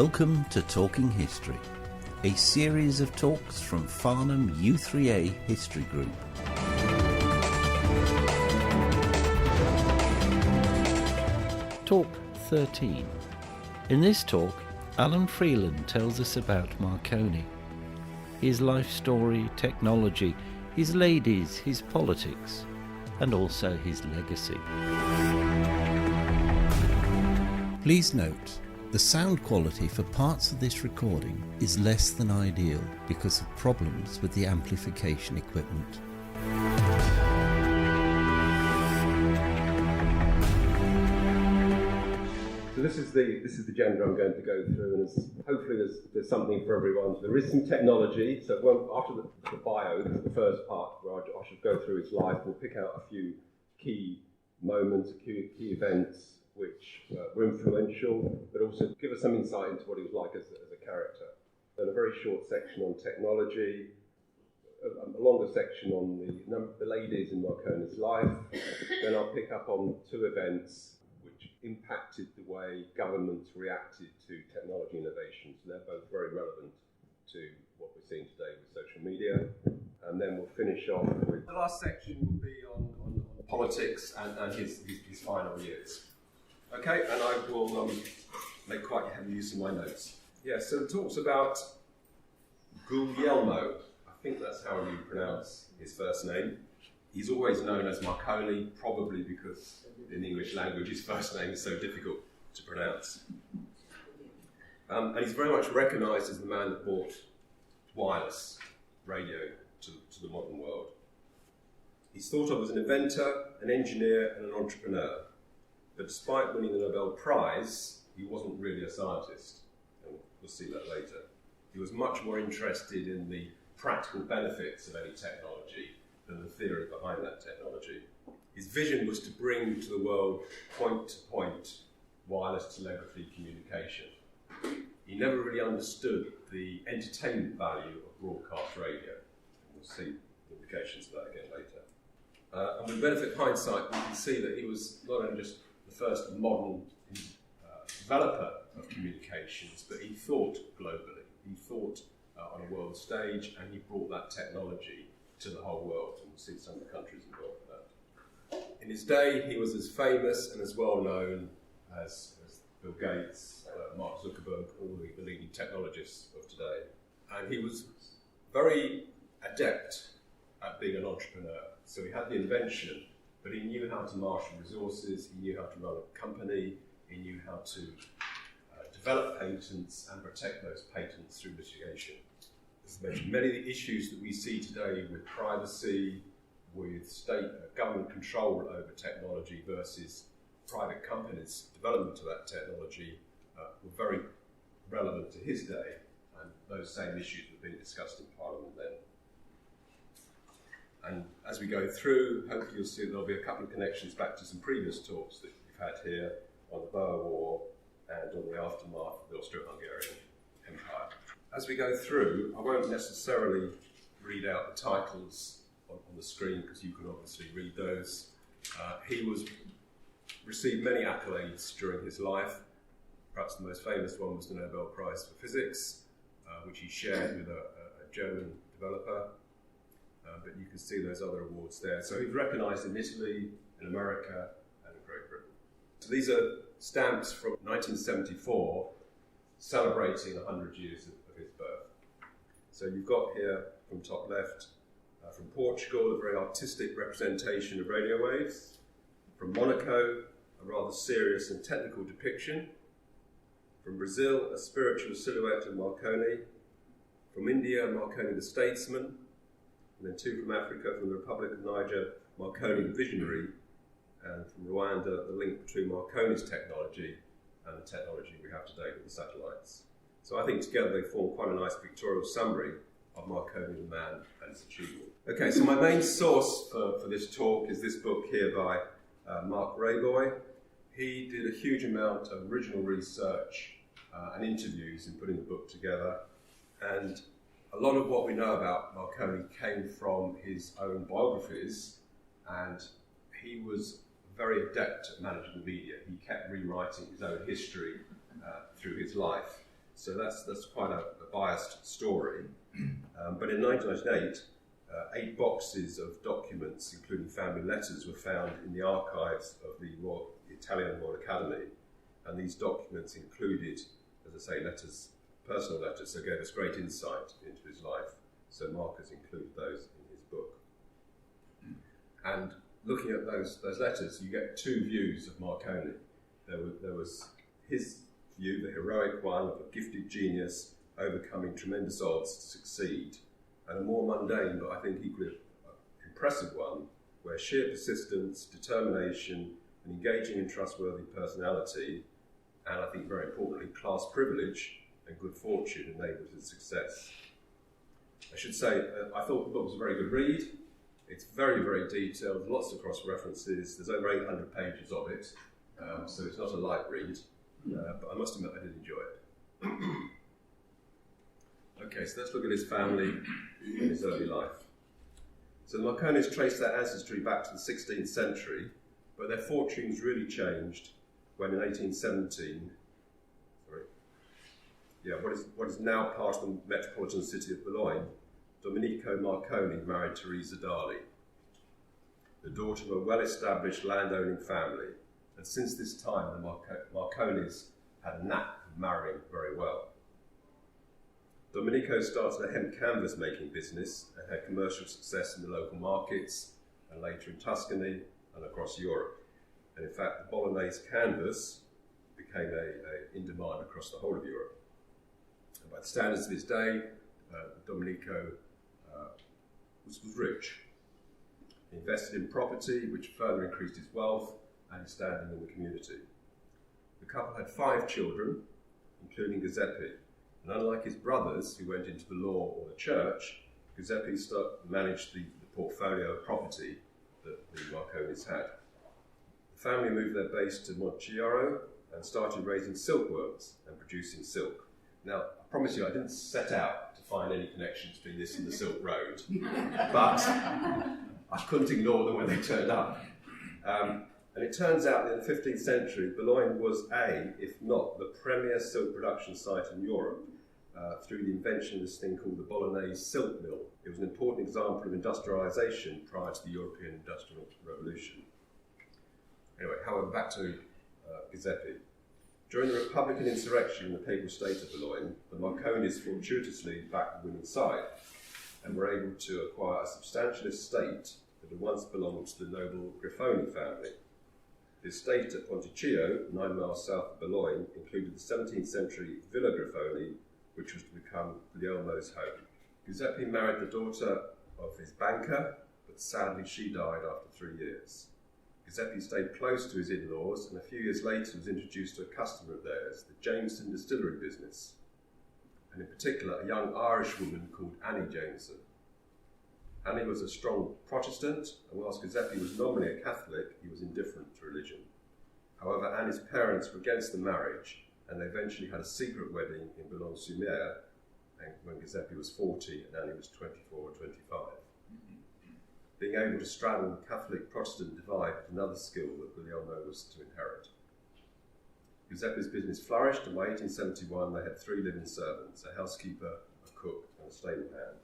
Welcome to Talking History, a series of talks from Farnham U3A History Group. Talk 13. In this talk, Alan Freeland tells us about Marconi, his life story, technology, his ladies, his politics, and also his legacy. Please note, the sound quality for parts of this recording is less than ideal because of problems with the amplification equipment. So this is the agenda I'm going to go through, and hopefully there's something for everyone. There is some technology. So after the bio, this is the first part where I should go through his life. We'll pick out a few key moments, key events which were influential, but also give us some insight into what he was like as a character. Then a very short section on technology, a longer section on the ladies in Marconi's life. Then I'll pick up on two events which impacted the way governments reacted to technology innovations. They're both very relevant to what we're seeing today with social media. And then we'll finish off with the last section will be on politics and his final years. Okay, and I will make quite heavy use of my notes. Yeah, so it talks about Guglielmo. I think that's how you pronounce his first name. He's always known as Marconi, probably because in the English language his first name is so difficult to pronounce. And he's very much recognised as the man that brought wireless radio to the modern world. He's thought of as an inventor, an engineer and an entrepreneur. But despite winning the Nobel Prize, he wasn't really a scientist, and we'll see that later. He was much more interested in the practical benefits of any technology than the theory behind that technology. His vision was to bring to the world point-to-point wireless telegraphy communication. He never really understood the entertainment value of broadcast radio. We'll see the implications of that again later. And with benefit hindsight, we can see that he was not only just the first modern developer of communications, but he thought globally. He thought on a world stage, and he brought that technology to the whole world, and we'll see some of the countries involved with that. In his day, he was as famous and as well known as Bill Gates, Mark Zuckerberg, all the leading technologists of today. And he was very adept at being an entrepreneur. So he had the invention, but he knew how to marshal resources, he knew how to run a company, he knew how to develop patents and protect those patents through litigation. As mentioned, many of the issues that we see today with privacy, with state government control over technology versus private companies' development of that technology were very relevant to his day, and those same issues were being discussed in Parliament then. And as we go through, hopefully you'll see there'll be a couple of connections back to some previous talks that we've had here on the Boer War and on the aftermath of the Austro-Hungarian Empire. As we go through, I won't necessarily read out the titles on the screen because you can obviously read those. He received many accolades during his life. Perhaps the most famous one was the Nobel Prize for Physics, which he shared with a German developer. But you can see those other awards there. So he's recognised in Italy, in America, and in Great Britain. So these are stamps from 1974, celebrating 100 years of his birth. So you've got here, from top left, from Portugal, a very artistic representation of radio waves. From Monaco, a rather serious and technical depiction. From Brazil, a spiritual silhouette of Marconi. From India, Marconi the statesman. And then two from Africa, from the Republic of Niger, Marconi the visionary, and from Rwanda, the link between Marconi's technology and the technology we have today with the satellites. So I think together they form quite a nice pictorial summary of Marconi the man and his achievement. Okay, so my main source for this talk is this book here by Mark Rayboy. He did a huge amount of original research and interviews in putting the book together, and a lot of what we know about Marconi came from his own biographies, and he was very adept at managing the media. He kept rewriting his own history through his life. So that's quite a biased story. But in 1998, 8 boxes of documents, including family letters, were found in the archives of the Italian Royal Academy. And these documents included, as I say, personal letters, so gave us great insight into his life. So Mark has included those in his book. And looking at those letters, you get 2 views of Marconi. There was his view, the heroic one of a gifted genius overcoming tremendous odds to succeed, and a more mundane but I think equally impressive one, where sheer persistence, determination, an engaging and trustworthy personality, and I think very importantly, class privilege and good fortune enabled his success. I should say, I thought the book was a very good read. It's very, very detailed, lots of cross-references. There's over 800 pages of it, so it's not a light read, but I must admit I did enjoy it. Okay, so let's look at his family and his early life. So the Marconis trace their ancestry back to the 16th century, but their fortunes really changed when in 1817, what is now part of the metropolitan city of Bologna, Domenico Marconi married Teresa Dali, the daughter of a well-established landowning family, and since this time the Marconis had a knack of marrying very well. Domenico started a hemp canvas making business and had commercial success in the local markets and later in Tuscany and across Europe. And in fact, the Bolognese canvas became in demand across the whole of Europe. And by the standards of his day, Domenico was rich. He invested in property, which further increased his wealth and his standing in the community. The couple had 5 children, including Giuseppe. And unlike his brothers, who went into the law or the church, Giuseppe managed the portfolio of property that the Marconis had. The family moved their base to Montechiaro and started raising silkworms and producing silk. Now, I promise you, I didn't set out to find any connection between this and the Silk Road, but I couldn't ignore them when they turned up. And it turns out that in the 15th century, Bologna was if not the premier silk production site in Europe, through the invention of this thing called the Bolognese silk mill. It was an important example of industrialisation prior to the European Industrial Revolution. Anyway, however, back to Giuseppe. During the Republican insurrection in the papal state of Bologna, the Marconis fortuitously backed the winning side and were able to acquire a substantial estate that had once belonged to the noble Grifoni family. The estate at Ponticchio, 9 miles south of Bologna, included the 17th century Villa Grifoni, which was to become Guglielmo's home. Giuseppe married the daughter of his banker, but sadly she died after 3 years. Giuseppe stayed close to his in-laws and a few years later was introduced to a customer of theirs, the Jameson distillery business, and in particular a young Irish woman called Annie Jameson. Annie was a strong Protestant, and whilst Giuseppe was nominally a Catholic, he was indifferent to religion. However, Annie's parents were against the marriage, and they eventually had a secret wedding in Boulogne-sur-Mer when Giuseppe was 40 and Annie was 24 or 25. Being able to straddle the Catholic-Protestant divide was another skill that Guglielmo was to inherit. Giuseppe's business flourished, and by 1871 they had 3 living servants, a housekeeper, a cook, and a stable hand.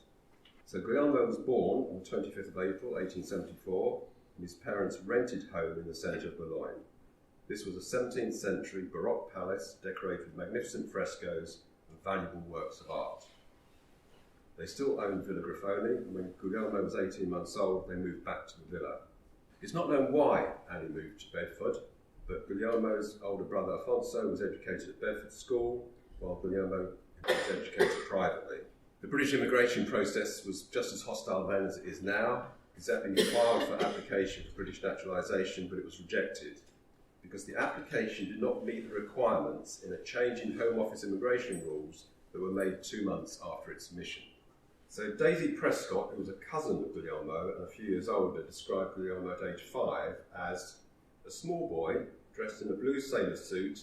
So Guglielmo was born on the 25th of April, 1874, in his parents' rented home in the centre of Bologna. This was a 17th century Baroque palace decorated with magnificent frescoes and valuable works of art. They still owned Villa Grifoni, and when Guglielmo was 18 months old, they moved back to the villa. It's not known why Annie moved to Bedford, but Guglielmo's older brother Alfonso was educated at Bedford School, while Guglielmo was educated privately. The British immigration process was just as hostile then as it is now. Giuseppe filed for application for British naturalisation, but it was rejected because the application did not meet the requirements in a change in Home Office immigration rules that were made 2 months after its submission. So Daisy Prescott, who was a cousin of Guglielmo and a few years older, described Guglielmo at age 5 as a small boy dressed in a blue sailor suit,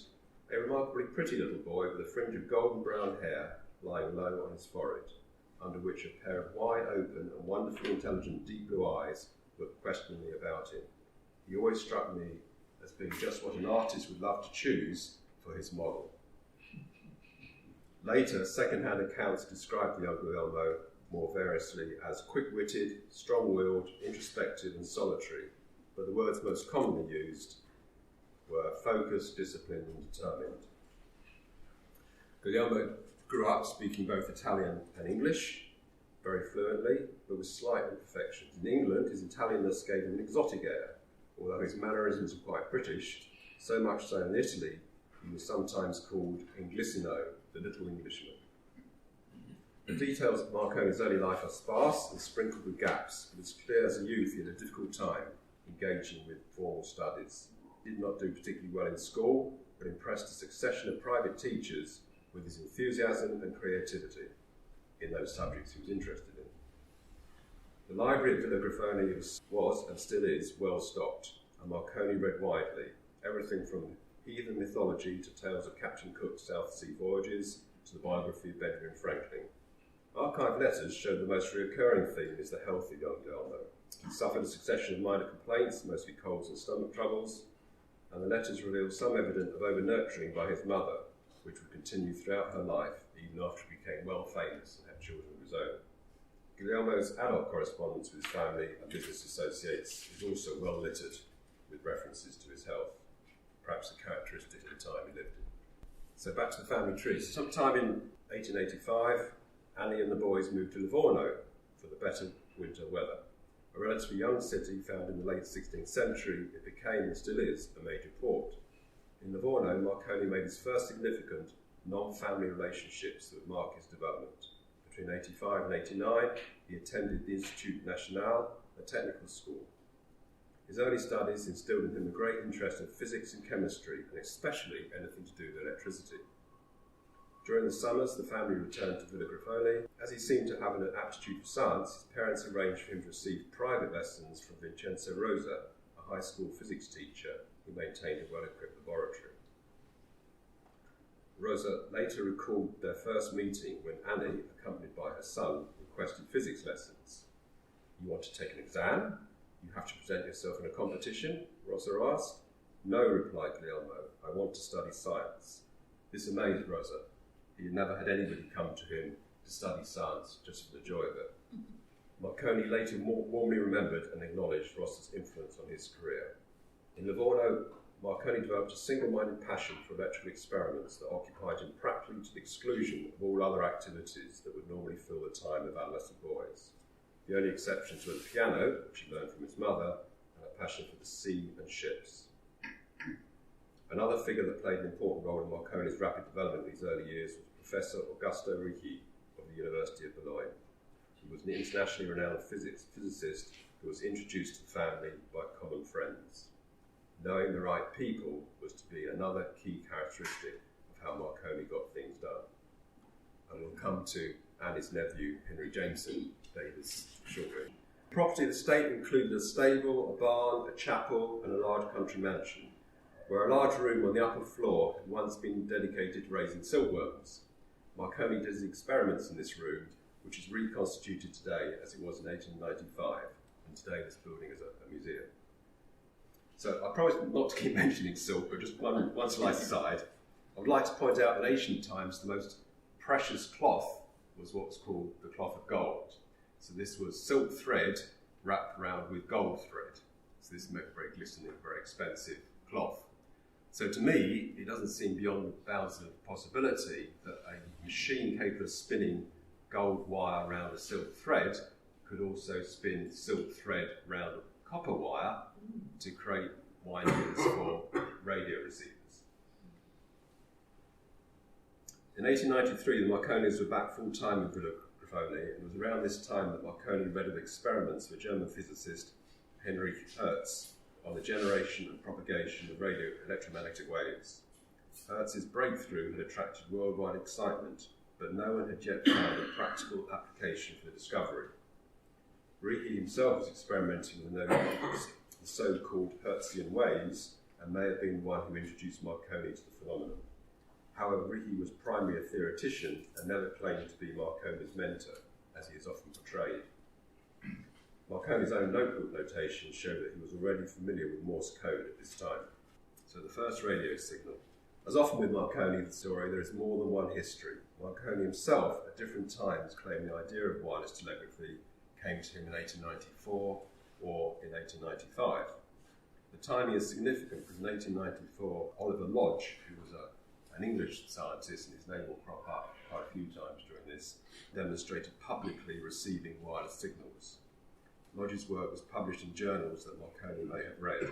a remarkably pretty little boy with a fringe of golden brown hair lying low on his forehead, under which a pair of wide open and wonderfully intelligent deep blue eyes looked questioningly about him. He always struck me as being just what an artist would love to choose for his model. Later, second-hand accounts described the young Guglielmo more variously as quick-witted, strong-willed, introspective and solitary, but the words most commonly used were focused, disciplined and determined. Guglielmo grew up speaking both Italian and English very fluently, but with slight imperfections. In England, his Italianness gave him an exotic air, although his mannerisms were quite British, so much so in Italy he was sometimes called Inglissino, the little Englishman. The details of Marconi's early life are sparse and sprinkled with gaps, but it's clear as a youth he had a difficult time engaging with formal studies. He did not do particularly well in school, but impressed a succession of private teachers with his enthusiasm and creativity in those subjects he was interested in. The library at Villa Grifoni was, and still is, well stocked, and Marconi read widely, everything from heathen mythology to tales of Captain Cook's South Sea voyages to the biography of Benjamin Franklin. Archived letters show the most recurring theme is the health of young Guglielmo. He suffered a succession of minor complaints, mostly colds and stomach troubles, and the letters reveal some evidence of over-nurturing by his mother, which would continue throughout her life, even after he became well famous and had children of his own. Guglielmo's adult correspondence with his family and business associates is also well littered with references to his health, perhaps a characteristic of the time he lived in. So back to the family tree. Sometime in 1885, Annie and the boys moved to Livorno for the better winter weather. A relatively young city found in the late 16th century, it became and still is a major port. In Livorno, Marconi made his first significant non-family relationships that would mark his development. Between 85 and 89, he attended the Institut National, a technical school. His early studies instilled in him a great interest in physics and chemistry, and especially anything to do with electricity. During the summers, the family returned to Villa Grifoni. As he seemed to have an aptitude for science, his parents arranged for him to receive private lessons from Vincenzo Rosa, a high school physics teacher who maintained a well-equipped laboratory. Rosa later recalled their first meeting when Annie, accompanied by her son, requested physics lessons. "You want to take an exam? You have to present yourself in a competition?" Rosa asked. "No," replied Guglielmo, "I want to study science." This amazed Rosa. He had never had anybody come to him to study science just for the joy of it. Marconi later warmly remembered and acknowledged Rosa's influence on his career. In Livorno, Marconi developed a single-minded passion for electrical experiments that occupied him practically to the exclusion of all other activities that would normally fill the time of adolescent boys. The only exceptions were the piano, which he learned from his mother, and a passion for the sea and ships. Another figure that played an important role in Marconi's rapid development in these early years was Professor Augusto Ricci of the University of Bologna. He was an internationally renowned physicist who was introduced to the family by common friends. Knowing the right people was to be another key characteristic of how Marconi got things done. And we'll come to Annie's nephew, Henry Jameson, Davis, shortly. The property of the estate included a stable, a barn, a chapel, and a large country mansion, where a large room on the upper floor had once been dedicated to raising silkworms. Marconi did his experiments in this room, which is reconstituted today as it was in 1895, and today this building is a museum. So I promise not to keep mentioning silk, but just one slide aside. I would like to point out that in ancient times the most precious cloth was what was called the cloth of gold. So this was silk thread wrapped around with gold thread. So this made a very glistening, very expensive cloth. So to me, it doesn't seem beyond the bounds of possibility that a machine capable of spinning gold wire around a silk thread could also spin silk thread around a copper wire to create windings for radio receivers. In 1893, the Marconis were back full-time in Villa Grifoni, and it was around this time that Marconi read of experiments of a German physicist, Heinrich Hertz, on the generation and propagation of radio electromagnetic waves. Hertz's breakthrough had attracted worldwide excitement, but no one had yet found a practical application for the discovery. Ricci himself was experimenting with the so-called Hertzian waves, and may have been the one who introduced Marconi to the phenomenon. However, Ricci was primarily a theoretician and never claimed to be Marconi's mentor, as he is often portrayed. Marconi's own notebook notations show that he was already familiar with Morse code at this time. So the first radio signal. As often with Marconi, the story, there is more than one history. Marconi himself, at different times, claimed the idea of wireless telegraphy came to him in 1894 or in 1895. The timing is significant because in 1894, Oliver Lodge, who was an English scientist, and his name will crop up quite a few times during this, demonstrated publicly receiving wireless signals. Lodge's work was published in journals that Marconi may have read.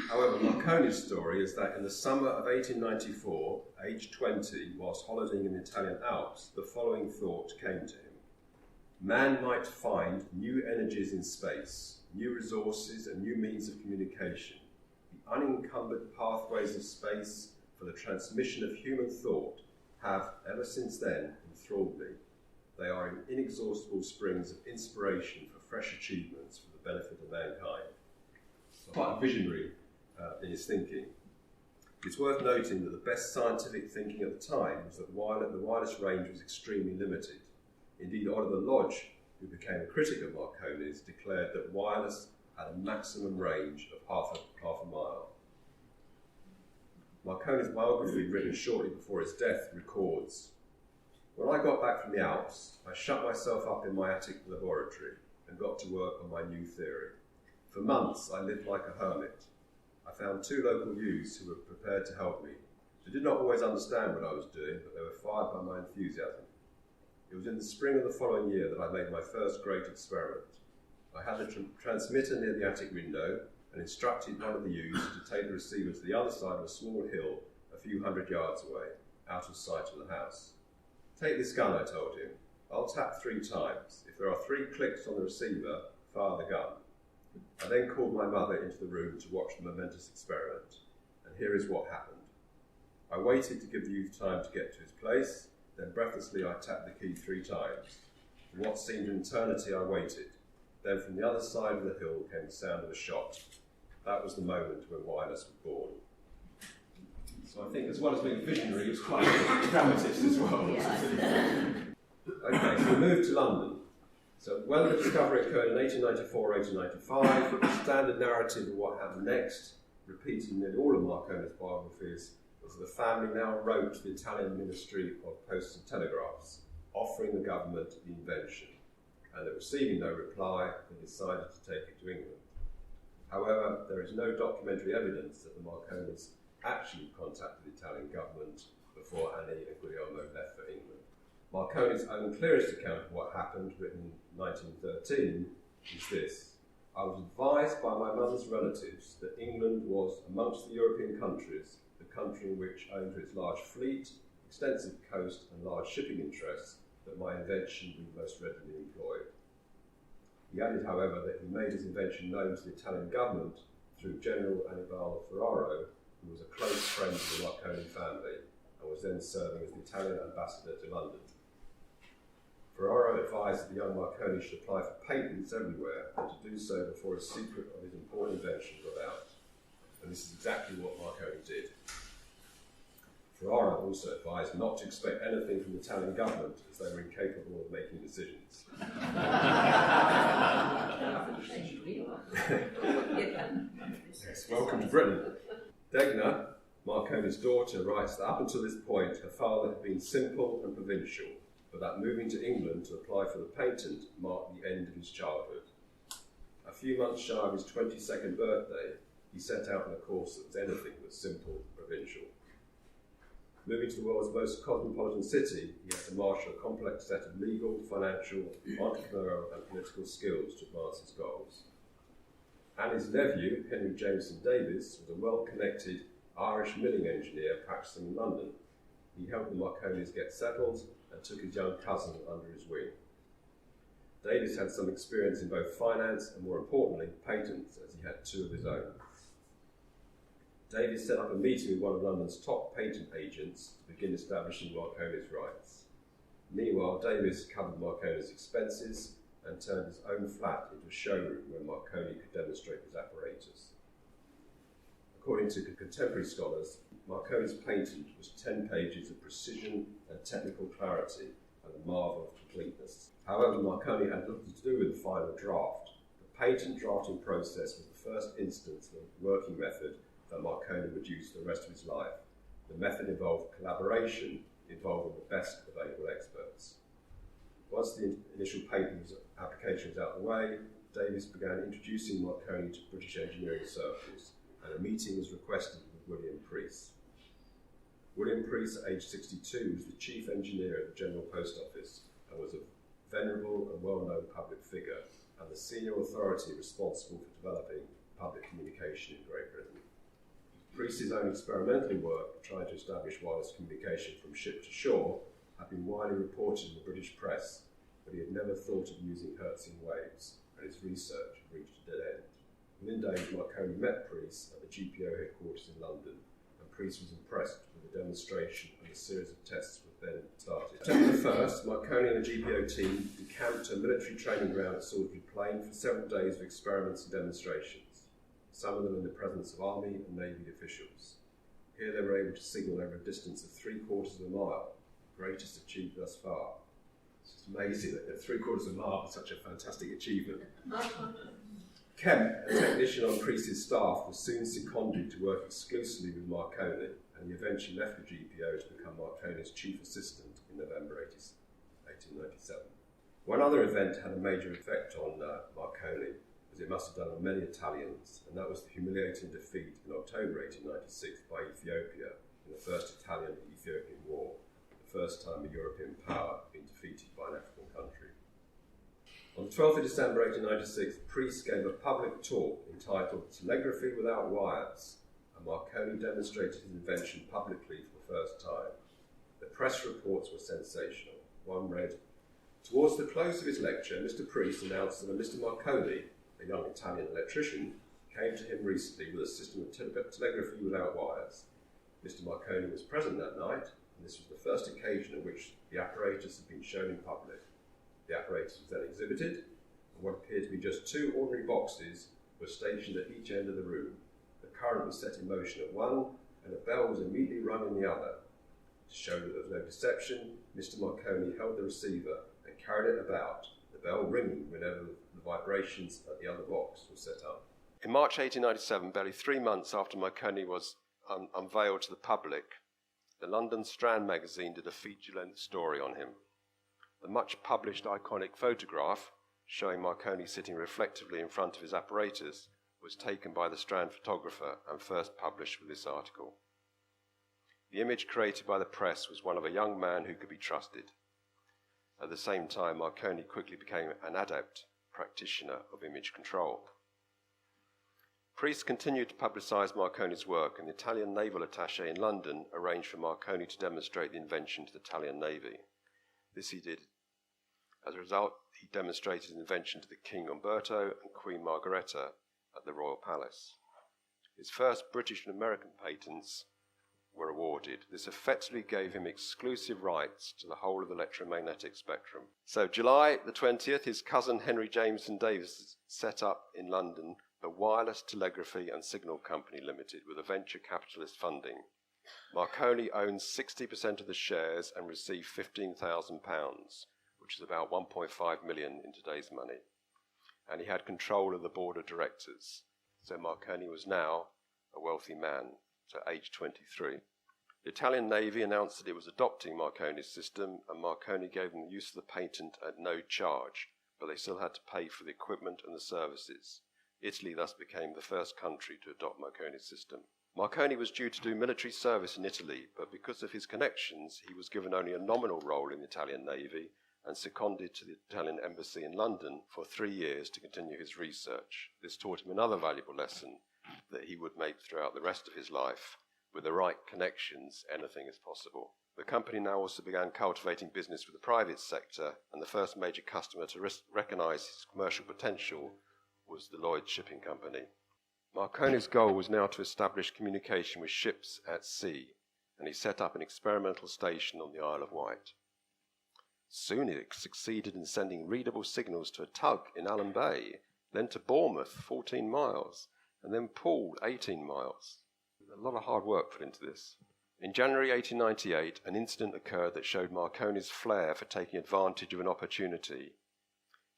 However, Marconi's story is that in the summer of 1894, aged 20, whilst holidaying in the Italian Alps, the following thought came to him. Man might find new energies in space, new resources and new means of communication. The unencumbered pathways of space for the transmission of human thought have, ever since then, enthralled me. They are inexhaustible springs of inspiration for fresh achievements for the benefit of mankind. So quite visionary in his thinking. It's worth noting that the best scientific thinking at the time was that the wireless range was extremely limited. Indeed, Oliver Lodge, who became a critic of Marconi's, declared that wireless had a maximum range of half a mile. Marconi's biography, written shortly before his death, records, "When I got back from the Alps, I shut myself up in my attic laboratory and got to work on my new theory. For months, I lived like a hermit. I found 2 local youths who were prepared to help me. They did not always understand what I was doing, but they were fired by my enthusiasm. It was in the spring of the following year that I made my first great experiment. I had a transmitter near the attic window and instructed one of the youths to take the receiver to the other side of a small hill a few hundred yards away, out of sight of the house. Take this gun, I told him. I'll tap 3 times. If there are 3 clicks on the receiver, fire the gun. I then called my mother into the room to watch the momentous experiment, and here is what happened. I waited to give the youth time to get to his place, then breathlessly I tapped the key 3 times. For what seemed an eternity I waited. Then from the other side of the hill came the sound of a shot. That was the moment when wireless was born." So I think as well as being visionary, he was quite a dramatist as well. Okay, so we moved to London. So whether the discovery occurred in 1894 or 1895, the standard narrative of what happened next, repeated in nearly all of Marconi's biographies, was that the family now wrote to the Italian Ministry of Posts and Telegraphs, offering the government the invention, and that receiving no reply, they decided to take it to England. However, there is no documentary evidence that the Marconis actually contacted the Italian government before Annie and Guglielmo left for England. Marconi's own clearest account of what happened, written in 1913, is this. "I was advised by my mother's relatives that England was, amongst the European countries, the country in which, owing to its large fleet, extensive coast and large shipping interests, that my invention would be most readily employed." He added, however, that he made his invention known to the Italian government through General Annibale Ferraro, who was a close friend of the Marconi family and was then serving as the Italian ambassador to London. Ferraro advised that the young Marconi should apply for patents everywhere and to do so before a secret of his important invention got out. And this is exactly what Marconi did. Ferraro also advised not to expect anything from the Italian government as they were incapable of making decisions. Yes, welcome to Britain. Degner, Marconi's daughter, writes that up until this point her father had been simple and provincial, but that moving to England to apply for the patent marked the end of his childhood. A few months shy of his 22nd birthday, he set out on a course that was anything but simple and provincial. Moving to the world's most cosmopolitan city, he had to marshal a complex set of legal, financial, entrepreneurial and political skills to advance his goals. Annie's nephew, Henry Jameson Davis, was a well-connected Irish milling engineer practicing in London. He helped the Marconis get settled and took his young cousin under his wing. Davis had some experience in both finance and, more importantly, patents, as he had 2 of his own. Davis set up a meeting with one of London's top patent agents to begin establishing Marconi's rights. Meanwhile, Davis covered Marconi's expenses and turned his own flat into a showroom where Marconi could demonstrate his apparatus. According to contemporary scholars, Marconi's patent was 10 pages of precision and technical clarity and a marvel of completeness. However, Marconi had nothing to do with the final draft. The patent drafting process was the first instance of a working method that Marconi would use for the rest of his life. The method involved collaboration involving the best available experts. Once the initial patent application was out of the way, Davis began introducing Marconi to British engineering circles, and a meeting was requested with William Preece. William Preece, at age 62, was the chief engineer at the General Post Office and was a venerable and well-known public figure and the senior authority responsible for developing public communication in Great Britain. Preece's own experimental work trying to establish wireless communication from ship to shore had been widely reported in the British press, but he had never thought of using Hertzian waves, and his research reached a dead end. Within days, Marconi met Preece at the GPO headquarters in London, and Preece was impressed with the demonstration, and a series of tests were then started. September 1st, Marconi and the GPO team decamped to a military training ground at Salisbury Plain for several days of experiments and demonstrations, some of them in the presence of Army and Navy officials. Here they were able to signal over a distance of 3/4 of a mile, the greatest achieved thus far. It's amazing that 3/4 of a mile is such a fantastic achievement. Kemp, a technician on Preece's staff, was soon seconded to work exclusively with Marconi, and he eventually left the GPO to become Marconi's chief assistant in November 1897. One other event had a major effect on Marconi, as it must have done on many Italians, and that was the humiliating defeat in October 1896 by Ethiopia in the First Italian-Ethiopian War, the first time a European power had been defeated by an African country. On the 12th of December 1896, Preece gave a public talk entitled Telegraphy Without Wires, and Marconi demonstrated his invention publicly for the first time. The press reports were sensational. One read, "Towards the close of his lecture, Mr. Preece announced that a Mr. Marconi, a young Italian electrician, came to him recently with a system of telegraphy without wires. Mr. Marconi was present that night, and this was the first occasion on which the apparatus had been shown in public. The apparatus was then exhibited, and what appeared to be just 2 ordinary boxes were stationed at each end of the room. The current was set in motion at one, and a bell was immediately rung in the other. To show that there was no deception, Mr. Marconi held the receiver and carried it about, the bell ringing whenever the vibrations at the other box were set up." In March 1897, barely 3 months after Marconi was unveiled to the public, the London Strand magazine did a feature-length story on him. The much-published iconic photograph, showing Marconi sitting reflectively in front of his apparatus, was taken by the Strand photographer and first published with this article. The image created by the press was one of a young man who could be trusted. At the same time, Marconi quickly became an adept practitioner of image control. Preece continued to publicise Marconi's work, and the Italian naval attaché in London arranged for Marconi to demonstrate the invention to the Italian Navy. This he did. As a result, he demonstrated his invention to the King Umberto and Queen Margherita at the Royal Palace. His first British and American patents were awarded. This effectively gave him exclusive rights to the whole of the electromagnetic spectrum. So July the 20th, his cousin Henry Jameson Davis set up in London the Wireless Telegraphy and Signal Company Limited with a venture capitalist funding. Marconi owned 60% of the shares and received £15,000, which is about 1.5 million in today's money. And he had control of the board of directors. So Marconi was now a wealthy man, so age 23. The Italian Navy announced that it was adopting Marconi's system, and Marconi gave them the use of the patent at no charge, but they still had to pay for the equipment and the services. Italy thus became the first country to adopt Marconi's system. Marconi was due to do military service in Italy, but because of his connections, he was given only a nominal role in the Italian Navy and seconded to the Italian Embassy in London for 3 years to continue his research. This taught him another valuable lesson that he would make throughout the rest of his life. With the right connections, anything is possible. The company now also began cultivating business with the private sector, and the first major customer to recognise his commercial potential was the Lloyd's Shipping Company. Marconi's goal was now to establish communication with ships at sea, and he set up an experimental station on the Isle of Wight. Soon he succeeded in sending readable signals to a tug in Allen Bay, then to Bournemouth, 14 miles, and then Poole, 18 miles. A lot of hard work put into this. In January 1898, an incident occurred that showed Marconi's flair for taking advantage of an opportunity.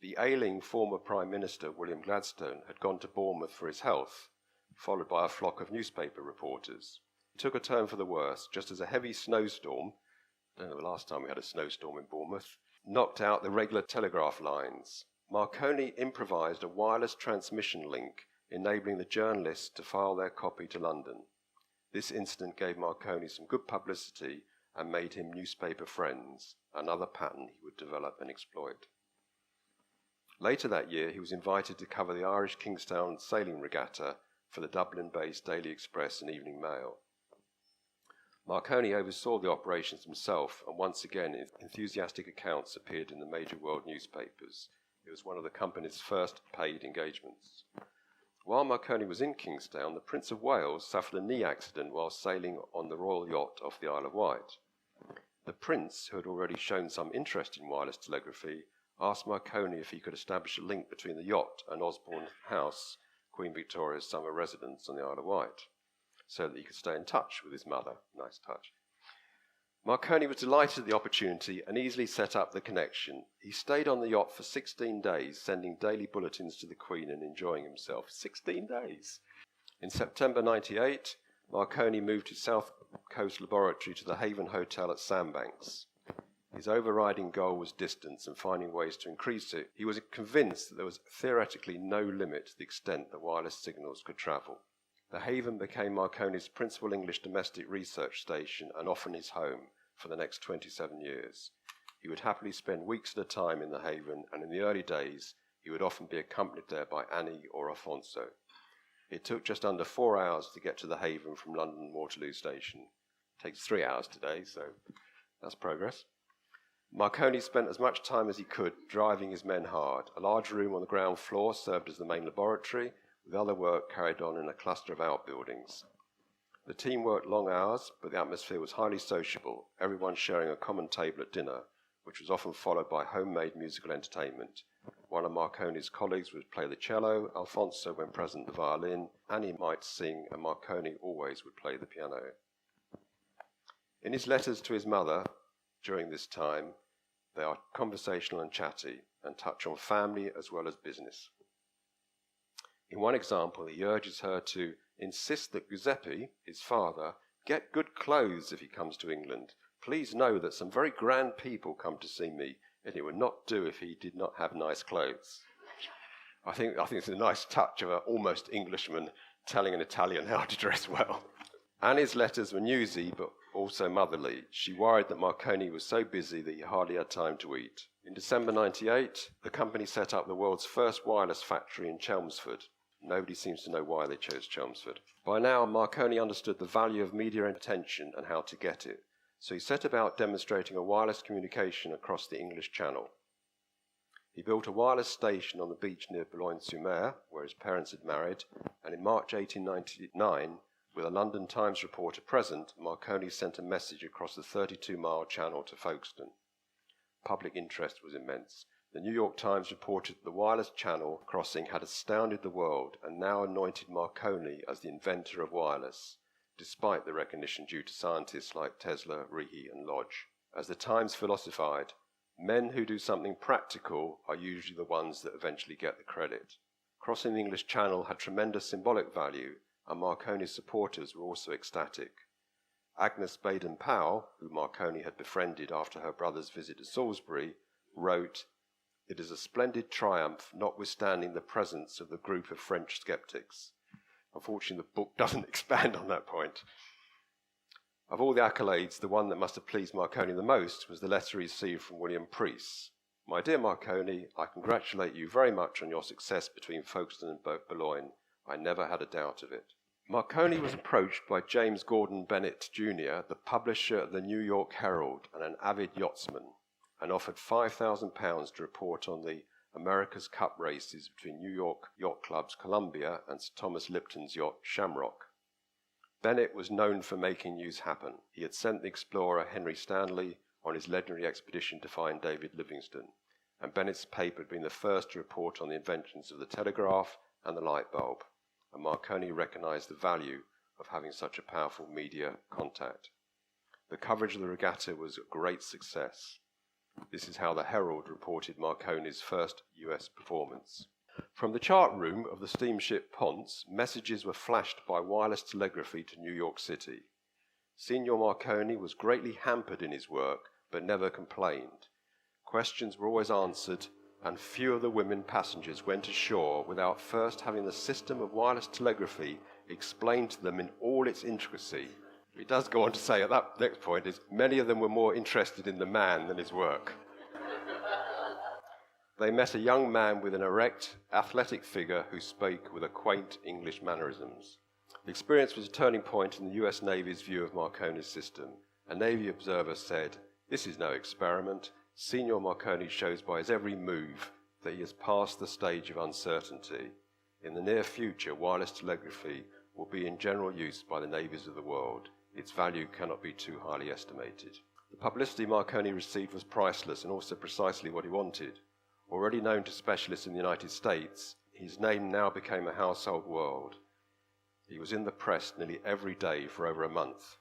The ailing former Prime Minister, William Gladstone, had gone to Bournemouth for his health, followed by a flock of newspaper reporters. It took a turn for the worse, just as a heavy snowstorm I don't know the last time we had a snowstorm in Bournemouth, knocked out the regular telegraph lines. Marconi improvised a wireless transmission link enabling the journalists to file their copy to London. This incident gave Marconi some good publicity and made him newspaper friends, another pattern he would develop and exploit. Later that year, he was invited to cover the Irish Kingstown sailing regatta for the Dublin-based Daily Express and Evening Mail. Marconi oversaw the operations himself, and once again enthusiastic accounts appeared in the major world newspapers. It was one of the company's first paid engagements. While Marconi was in Kingstown, the Prince of Wales suffered a knee accident while sailing on the royal yacht off the Isle of Wight. The Prince, who had already shown some interest in wireless telegraphy, asked Marconi if he could establish a link between the yacht and Osborne House, Queen Victoria's summer residence on the Isle of Wight, so that he could stay in touch with his mother. Nice touch. Marconi was delighted at the opportunity and easily set up the connection. He stayed on the yacht for 16 days, sending daily bulletins to the Queen and enjoying himself. 16 days! In September 1998, Marconi moved his South Coast laboratory to the Haven Hotel at Sandbanks. His overriding goal was distance and finding ways to increase it. He was convinced that there was theoretically no limit to the extent that wireless signals could travel. The Haven became Marconi's principal English domestic research station and often his home for the next 27 years. He would happily spend weeks at a time in the Haven, and in the early days he would often be accompanied there by Annie or Alfonso. It took just under 4 hours to get to the Haven from London Waterloo Station. It takes 3 hours today, so that's progress. Marconi spent as much time as he could driving his men hard. A large room on the ground floor served as the main laboratory, with other work carried on in a cluster of outbuildings. The team worked long hours, but the atmosphere was highly sociable, everyone sharing a common table at dinner, which was often followed by homemade musical entertainment. One of Marconi's colleagues would play the cello, Alfonso, when present, the violin, Annie might sing, and Marconi always would play the piano. In his letters to his mother during this time, they are conversational and chatty, and touch on family as well as business. In one example, he urges her to insist that Giuseppe, his father, get good clothes if he comes to England. Please know that some very grand people come to see me, and it would not do if he did not have nice clothes. I think it's a nice touch of an almost Englishman telling an Italian how to dress well. Annie's letters were newsy, but also motherly. She worried that Marconi was so busy that he hardly had time to eat. In December 1998, the company set up the world's first wireless factory in Chelmsford. Nobody seems to know why they chose Chelmsford. By now, Marconi understood the value of media attention and how to get it, so he set about demonstrating a wireless communication across the English Channel. He built a wireless station on the beach near Boulogne-sur-Mer, where his parents had married, and in March 1899, with a London Times reporter present, Marconi sent a message across the 32-mile channel to Folkestone. Public interest was immense. The New York Times reported that the wireless channel crossing had astounded the world and now anointed Marconi as the inventor of wireless, despite the recognition due to scientists like Tesla, Rehe, and Lodge. As the Times philosophized, men who do something practical are usually the ones that eventually get the credit. Crossing the English Channel had tremendous symbolic value, and Marconi's supporters were also ecstatic. Agnes Baden-Powell, who Marconi had befriended after her brother's visit to Salisbury, wrote, "It is a splendid triumph, notwithstanding the presence of the group of French skeptics." Unfortunately, the book doesn't expand on that point. Of all the accolades, the one that must have pleased Marconi the most was the letter he received from William Preece. "My dear Marconi, I congratulate you very much on your success between Folkestone and Boulogne. I never had a doubt of it." Marconi was approached by James Gordon Bennett Jr., the publisher of the New York Herald and an avid yachtsman, and offered £5,000 to report on the America's Cup races between New York yacht clubs Columbia and Sir Thomas Lipton's yacht Shamrock. Bennett was known for making news happen. He had sent the explorer Henry Stanley on his legendary expedition to find David Livingstone, and Bennett's paper had been the first to report on the inventions of the telegraph and the light bulb, and Marconi recognized the value of having such a powerful media contact. The coverage of the regatta was a great success. This is how the Herald reported Marconi's first US performance. From the chart room of the steamship Ponce, messages were flashed by wireless telegraphy to New York City. Signor Marconi was greatly hampered in his work, but never complained. Questions were always answered, and few of the women passengers went ashore without first having the system of wireless telegraphy explained to them in all its intricacy. He does go on to say at that next point is many of them were more interested in the man than his work. They met a young man with an erect, athletic figure who spoke with a quaint English mannerisms. The experience was a turning point in the US Navy's view of Marconi's system. A Navy observer said, "This is no experiment. Signor Marconi shows by his every move that he has passed the stage of uncertainty. In the near future, wireless telegraphy will be in general use by the navies of the world. Its value cannot be too highly estimated." The publicity Marconi received was priceless and also precisely what he wanted. Already known to specialists in the United States, his name now became a household word. He was in the press nearly every day for over a month.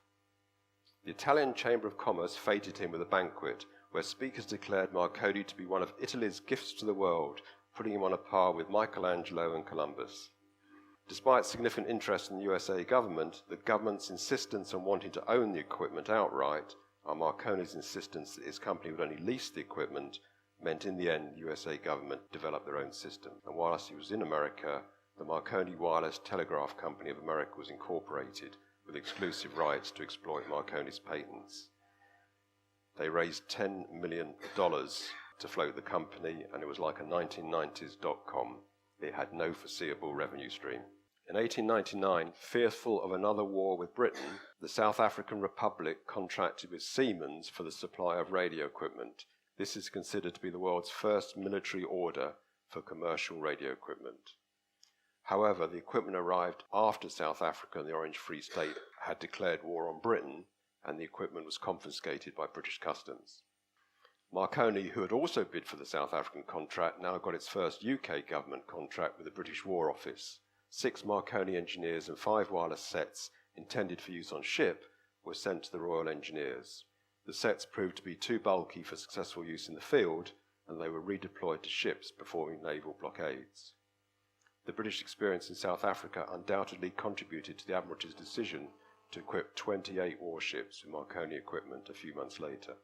The Italian Chamber of Commerce feted him with a banquet where speakers declared Marconi to be one of Italy's gifts to the world, putting him on a par with Michelangelo and Columbus. Despite significant interest in the USA government, the government's insistence on wanting to own the equipment outright, and Marconi's insistence that his company would only lease the equipment, meant in the end the USA government developed their own system. And whilst he was in America, the Marconi Wireless Telegraph Company of America was incorporated with exclusive rights to exploit Marconi's patents. They raised $10 million to float the company, and it was like a 1990s .com. It had no foreseeable revenue stream. In 1899, fearful of another war with Britain, the South African Republic contracted with Siemens for the supply of radio equipment. This is considered to be the world's first military order for commercial radio equipment. However, the equipment arrived after South Africa and the Orange Free State had declared war on Britain, and the equipment was confiscated by British Customs. Marconi, who had also bid for the South African contract, now got its first UK government contract with the British War Office. 6 Marconi engineers and 5 wireless sets intended for use on ship were sent to the Royal Engineers. The sets proved to be too bulky for successful use in the field, and they were redeployed to ships performing naval blockades. The British experience in South Africa undoubtedly contributed to the Admiralty's decision to equip 28 warships with Marconi equipment a few months later.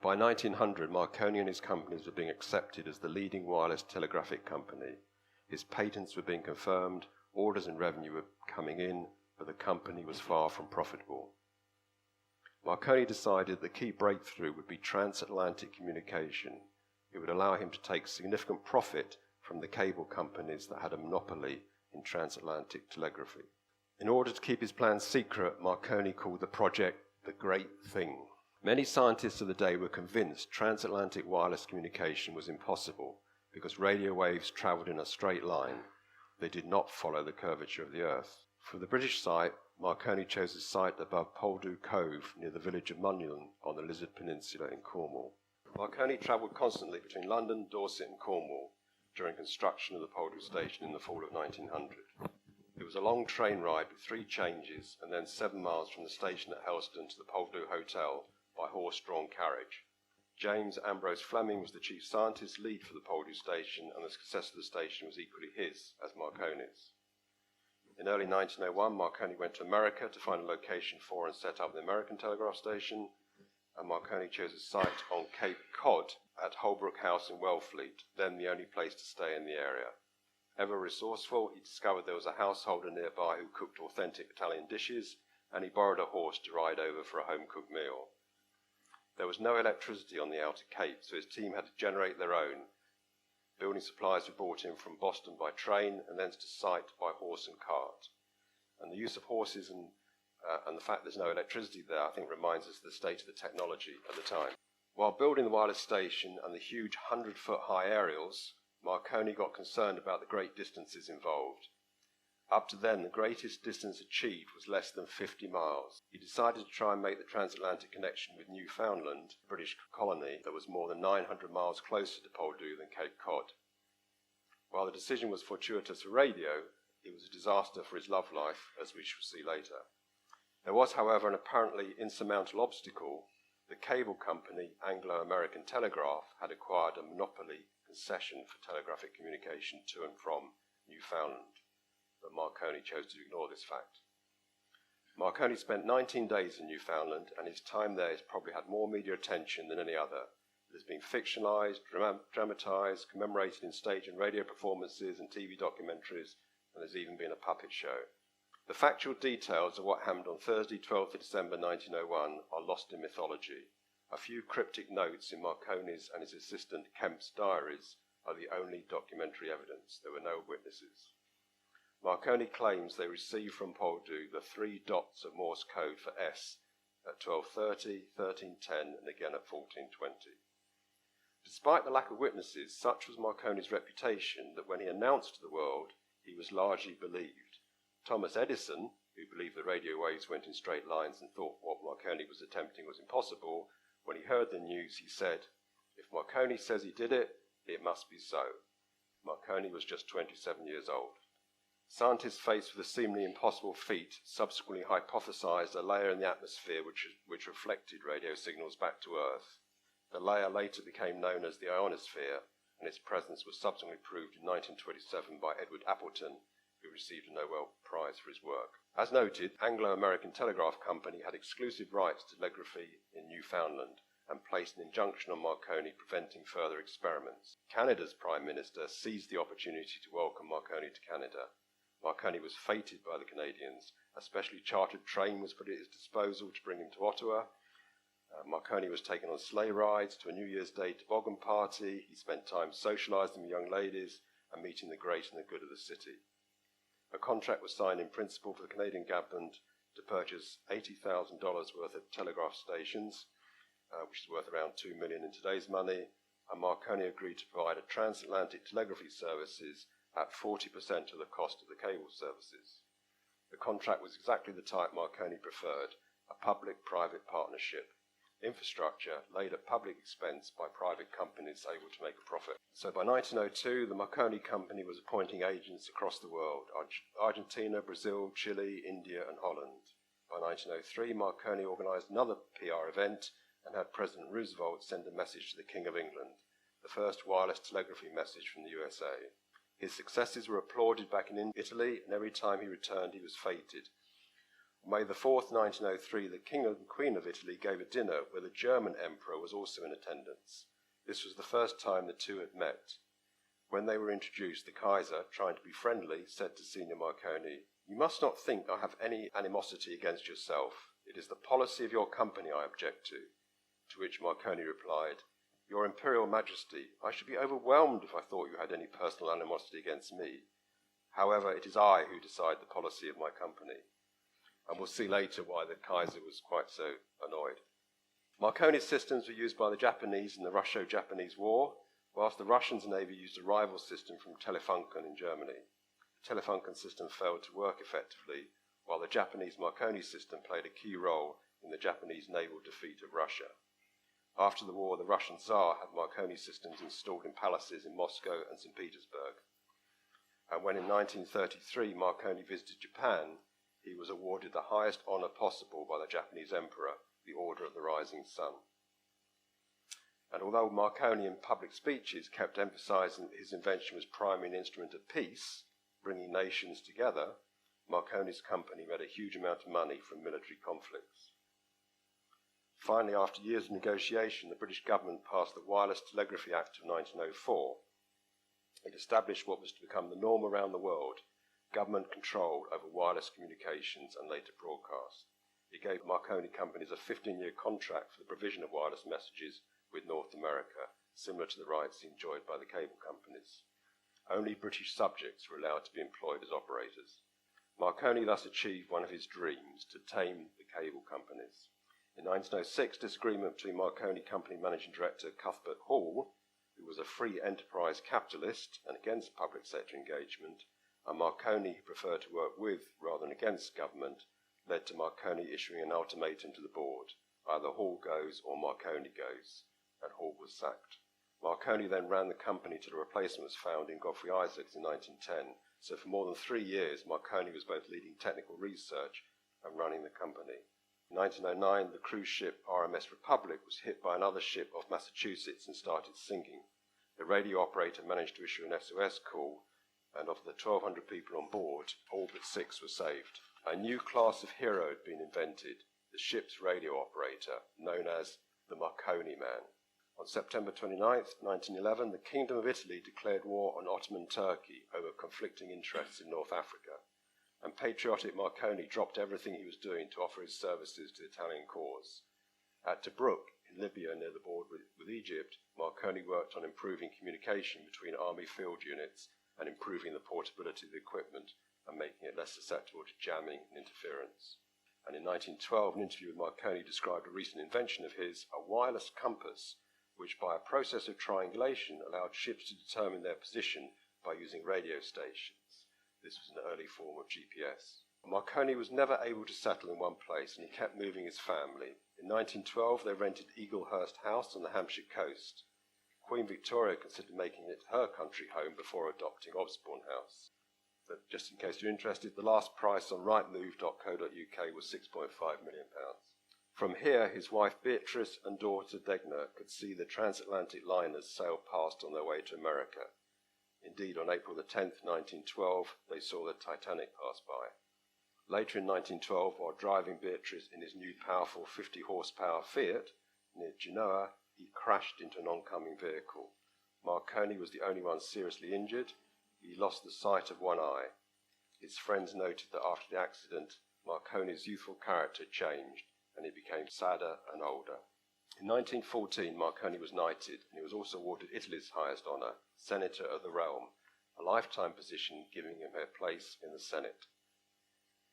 By 1900, Marconi and his companies were being accepted as the leading wireless telegraphic company. His patents were being confirmed, orders and revenue were coming in, but the company was far from profitable. Marconi decided the key breakthrough would be transatlantic communication. It would allow him to take significant profit from the cable companies that had a monopoly in transatlantic telegraphy. In order to keep his plans secret, Marconi called the project the Great Thing. Many scientists of the day were convinced transatlantic wireless communication was impossible because radio waves travelled in a straight line. They did not follow the curvature of the Earth. For the British site, Marconi chose a site above Poldhu Cove near the village of Munyon on the Lizard Peninsula in Cornwall. Marconi travelled constantly between London, Dorset and Cornwall during construction of the Poldhu station in the fall of 1900. It was a long train ride with 3 changes and then 7 miles from the station at Helston to the Poldhu Hotel by horse-drawn carriage. James Ambrose Fleming was the chief scientist lead for the Poldhu station, and the success of the station was equally his as Marconi's. In early 1901, Marconi went to America to find a location for and set up the American telegraph station, and Marconi chose a site on Cape Cod at Holbrook House in Wellfleet, then the only place to stay in the area. Ever resourceful, he discovered there was a householder nearby who cooked authentic Italian dishes, and he borrowed a horse to ride over for a home-cooked meal. There was no electricity on the outer Cape, so his team had to generate their own. Building supplies were brought in from Boston by train and thence to site by horse and cart. And the use of horses and the fact there's no electricity there, I think, reminds us of the state of the technology at the time. While building the wireless station and the huge 100-foot-high aerials, Marconi got concerned about the great distances involved. Up to then, the greatest distance achieved was less than 50 miles. He decided to try and make the transatlantic connection with Newfoundland, a British colony that was more than 900 miles closer to Poldhu than Cape Cod. While the decision was fortuitous for radio, it was a disaster for his love life, as we shall see later. There was, however, an apparently insurmountable obstacle. The cable company, Anglo-American Telegraph, had acquired a monopoly concession for telegraphic communication to and from Newfoundland, but Marconi chose to ignore this fact. Marconi spent 19 days in Newfoundland, and his time there has probably had more media attention than any other. It has been fictionalised, dramatised, commemorated in stage and radio performances and TV documentaries, and there's even been a puppet show. The factual details of what happened on Thursday, 12th of December 1901 are lost in mythology. A few cryptic notes in Marconi's and his assistant Kemp's diaries are the only documentary evidence. There were no witnesses. Marconi claims they received from Poldhu the 3 dots of Morse code for S at 12:30, 13:10 and again at 14:20. Despite the lack of witnesses, such was Marconi's reputation that when he announced to the world, he was largely believed. Thomas Edison, who believed the radio waves went in straight lines and thought what Marconi was attempting was impossible, when he heard the news he said, "If Marconi says he did it, it must be so." Marconi was just 27 years old. Scientists faced with a seemingly impossible feat subsequently hypothesized a layer in the atmosphere which reflected radio signals back to Earth. The layer later became known as the ionosphere, and its presence was subsequently proved in 1927 by Edward Appleton, who received a Nobel Prize for his work. As noted, Anglo-American Telegraph Company had exclusive rights to telegraphy in Newfoundland and placed an injunction on Marconi preventing further experiments. Canada's Prime Minister seized the opportunity to welcome Marconi to Canada. Marconi was feted by the Canadians. A specially chartered train was put at his disposal to bring him to Ottawa. Marconi was taken on sleigh rides to a New Year's Day toboggan party. He spent time socialising with young ladies and meeting the great and the good of the city. A contract was signed in principle for the Canadian government to purchase $80,000 worth of telegraph stations, which is worth around $2 million in today's money, and Marconi agreed to provide a transatlantic telegraphy services at 40% of the cost of the cable services. The contract was exactly the type Marconi preferred, a public-private partnership. Infrastructure laid at public expense by private companies able to make a profit. So by 1902, the Marconi Company was appointing agents across the world: Argentina, Brazil, Chile, India and Holland. By 1903, Marconi organised another PR event and had President Roosevelt send a message to the King of England, the first wireless telegraphy message from the USA. His successes were applauded back in Italy, and every time he returned he was feted. On May the 4th, 1903, the King and Queen of Italy gave a dinner where the German Emperor was also in attendance. This was the first time the two had met. When they were introduced, the Kaiser, trying to be friendly, said to Signor Marconi, "You must not think I have any animosity against yourself. It is the policy of your company I object to." To which Marconi replied, "Your Imperial Majesty, I should be overwhelmed if I thought you had any personal animosity against me. However, it is I who decide the policy of my company." And we'll see later why the Kaiser was quite so annoyed. Marconi's systems were used by the Japanese in the Russo-Japanese War, whilst the Russians' navy used a rival system from Telefunken in Germany. The Telefunken system failed to work effectively, while the Japanese Marconi system played a key role in the Japanese naval defeat of Russia. After the war, the Russian Tsar had Marconi systems installed in palaces in Moscow and St. Petersburg. And when in 1933 Marconi visited Japan, he was awarded the highest honour possible by the Japanese Emperor, the Order of the Rising Sun. And although Marconi in public speeches kept emphasising that his invention was primarily an instrument of peace, bringing nations together, Marconi's company made a huge amount of money from military conflicts. Finally, after years of negotiation, the British government passed the Wireless Telegraphy Act of 1904. It established what was to become the norm around the world: government control over wireless communications and later broadcast. It gave Marconi companies a 15-year contract for the provision of wireless messages with North America, similar to the rights enjoyed by the cable companies. Only British subjects were allowed to be employed as operators. Marconi thus achieved one of his dreams: to tame the cable companies. In 1906, disagreement between Marconi Company Managing Director Cuthbert Hall, who was a free enterprise capitalist and against public sector engagement, and Marconi, who preferred to work with rather than against government, led to Marconi issuing an ultimatum to the board: either Hall goes or Marconi goes, and Hall was sacked. Marconi then ran the company till a replacement was found in Godfrey Isaacs in 1910, so for more than 3 years Marconi was both leading technical research and running the company. In 1909, the cruise ship RMS Republic was hit by another ship off Massachusetts and started sinking. The radio operator managed to issue an SOS call, and of the 1,200 people on board, all but 6 were saved. A new class of hero had been invented, the ship's radio operator, known as the Marconi man. On September 29, 1911, the Kingdom of Italy declared war on Ottoman Turkey over conflicting interests in North Africa, and patriotic Marconi dropped everything he was doing to offer his services to the Italian cause. At Tobruk, in Libya near the border with Egypt, Marconi worked on improving communication between army field units and improving the portability of the equipment and making it less susceptible to jamming and interference. And in 1912, an interview with Marconi described a recent invention of his, a wireless compass, which by a process of triangulation allowed ships to determine their position by using radio stations. This was an early form of GPS. Marconi was never able to settle in one place, and he kept moving his family. In 1912, they rented Eaglehurst House on the Hampshire coast. Queen Victoria considered making it her country home before adopting Osborne House. But just in case you're interested, the last price on rightmove.co.uk was £6.5 million. From here, his wife Beatrice and daughter Degner could see the transatlantic liners sail past on their way to America. Indeed, on April the 10th, 1912, they saw the Titanic pass by. Later in 1912, while driving Beatrice in his new powerful 50-horsepower Fiat near Genoa, he crashed into an oncoming vehicle. Marconi was the only one seriously injured. He lost the sight of one eye. His friends noted that after the accident, Marconi's youthful character changed, and he became sadder and older. In 1914, Marconi was knighted, and he was also awarded Italy's highest honour, Senator of the Realm, a lifetime position giving him a place in the Senate.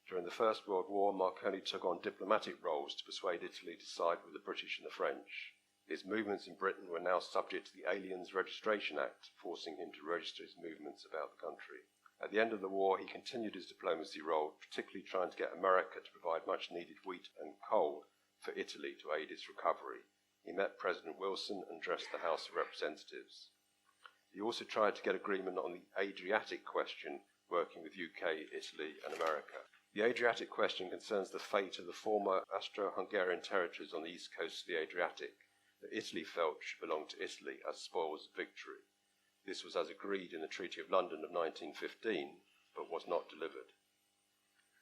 During the First World War, Marconi took on diplomatic roles to persuade Italy to side with the British and the French. His movements in Britain were now subject to the Aliens Registration Act, forcing him to register his movements about the country. At the end of the war, he continued his diplomacy role, particularly trying to get America to provide much-needed wheat and coal for Italy to aid its recovery. He met President Wilson and addressed the House of Representatives. He also tried to get agreement on the Adriatic question, working with UK, Italy and America. The Adriatic question concerns the fate of the former Austro-Hungarian territories on the east coast of the Adriatic that Italy felt should belong to Italy as spoils of victory. This was as agreed in the Treaty of London of 1915, but was not delivered.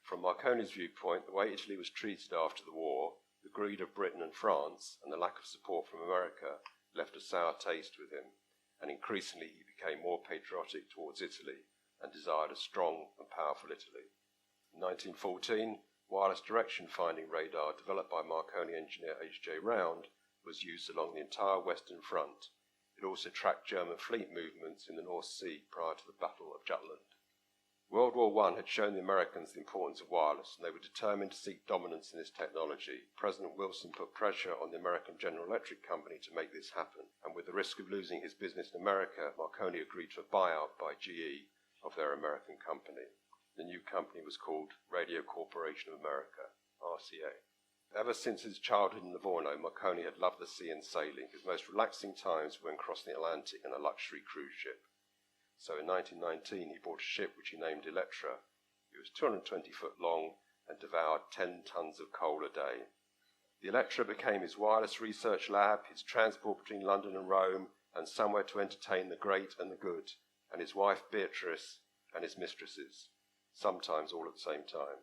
From Marconi's viewpoint, the way Italy was treated after the war, the greed of Britain and France, and the lack of support from America left a sour taste with him, and increasingly he became more patriotic towards Italy and desired a strong and powerful Italy. In 1914, wireless direction-finding radar developed by Marconi engineer H.J. Round was used along the entire Western Front. It also tracked German fleet movements in the North Sea prior to the Battle of Jutland. World War I had shown the Americans the importance of wireless, and they were determined to seek dominance in this technology. President Wilson put pressure on the American General Electric Company to make this happen, and with the risk of losing his business in America, Marconi agreed to a buyout by GE of their American company. The new company was called Radio Corporation of America, RCA. Ever since his childhood in Livorno, Marconi had loved the sea and sailing. His most relaxing times were when crossing the Atlantic in a luxury cruise ship. So in 1919, he bought a ship which he named Electra. It was 220 foot long and devoured 10 tons of coal a day. The Electra became his wireless research lab, his transport between London and Rome, and somewhere to entertain the great and the good, and his wife Beatrice and his mistresses, sometimes all at the same time.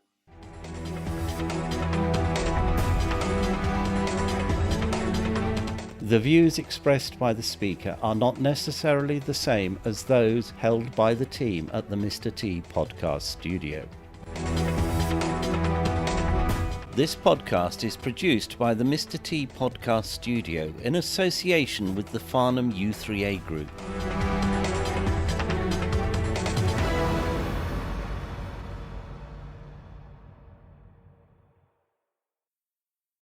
The views expressed by the speaker are not necessarily the same as those held by the team at the Mr. T podcast studio. This podcast is produced by the Mr. T podcast studio in association with the Farnham U3A Group.